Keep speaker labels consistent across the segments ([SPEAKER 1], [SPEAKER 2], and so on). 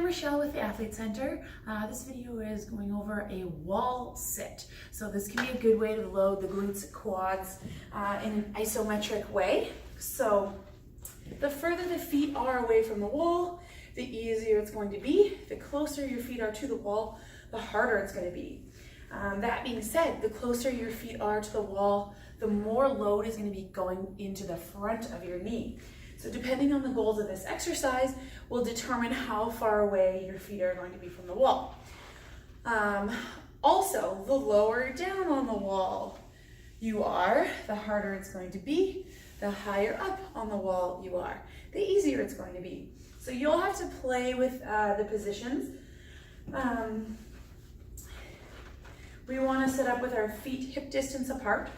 [SPEAKER 1] Rochelle with the Athlete Center. This video is going over a wall sit. So this can be a good way to load the glutes, quads in an isometric way. So the further the feet are away from the wall, the easier it's going to be. The closer your feet are to the wall, the harder it's going to be. That being said, the closer your feet are to the wall, the more load is going to be going into the front of your knee. So depending on the goals of this exercise will determine how far away your feet are going to be from the wall. Also, the lower down on the wall you are, the harder it's going to be. The higher up on the wall you are, the easier it's going to be. So you'll have to play with the positions. We want to set up with our feet hip distance apart.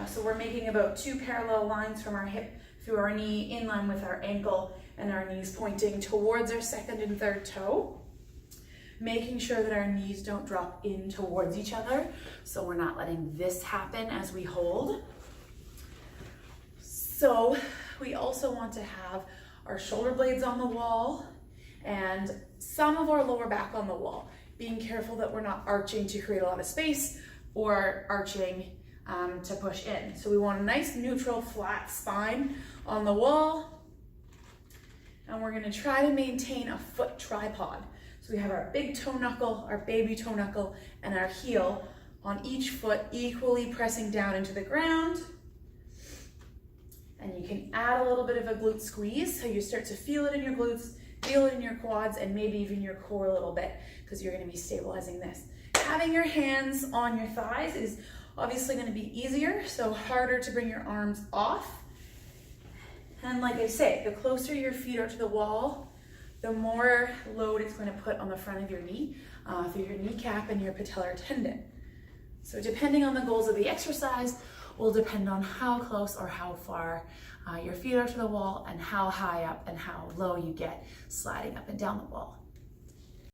[SPEAKER 1] So we're making about 2 parallel lines from our hip through our knee in line with our ankle and our knees pointing towards our second and third toe. Making sure that our knees don't drop in towards each other. So we're not letting this happen as we hold. So we also want to have our shoulder blades on the wall and some of our lower back on the wall. Being careful that we're not arching to create a lot of space or arching to push in. So we want a nice neutral flat spine on the wall. And we're gonna try to maintain a foot tripod. So we have our big toe knuckle, our baby toe knuckle, and our heel on each foot equally pressing down into the ground. And you can add a little bit of a glute squeeze so you start to feel it in your glutes, feel it in your quads, and maybe even your core a little bit because you're going to be stabilizing this. Having your hands on your thighs is obviously going to be easier, so harder to bring your arms off. And like I say, the closer your feet are to the wall, the more load it's going to put on the front of your knee through your kneecap and your patellar tendon. So depending on the goals of the exercise will depend on how close or how far your feet are to the wall and how high up and how low you get sliding up and down the wall.